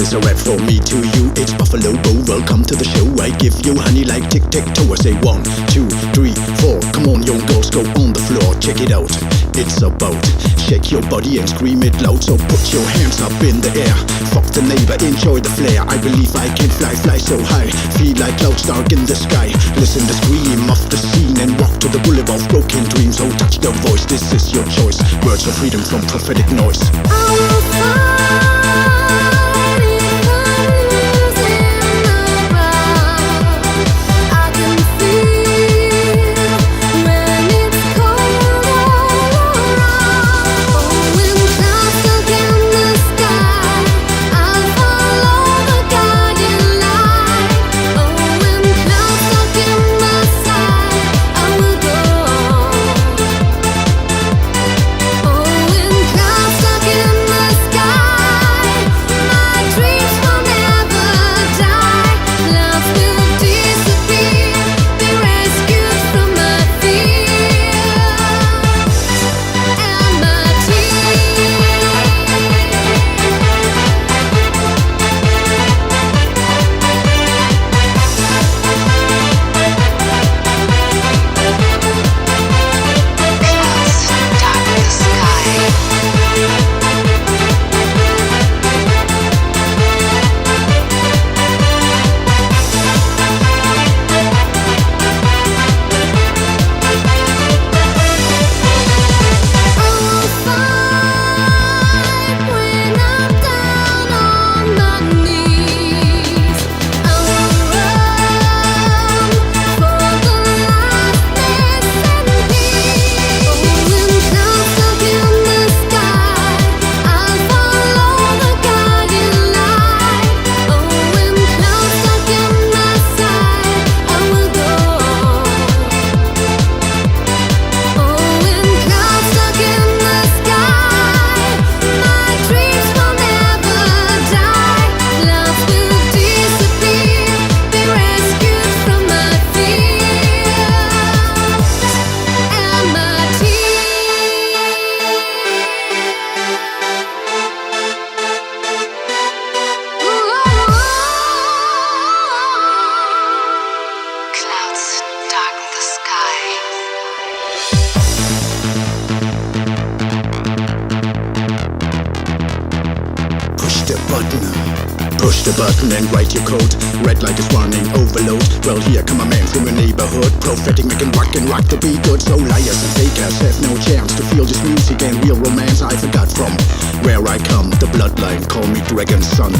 is a rap from me to you. It's Buffalo Bo, welcome to the show. I give you honey like tic-tac-toe. I say 1, 2, 3, 4. Come on, young girls, go on the floor, check it out. It's about shake your body and scream it loud. So put your hands up in the air. Fuck the neighbor, enjoy the flare. I believe I can fly so high. Feel like clouds dark in the sky. Listen the scream of the scene and walk to the boulevard of broken dreams. Oh, touch the voice, this is your choice. Words of freedom from prophetic noise. Push the button and write your code. Red light is running overload. Well, here come a man from your neighborhood. Prophetic making rock and rock the beat good. So liars and fakers have no chance to feel this music and real romance I forgot from where I come. The bloodline, call me Dragon's son.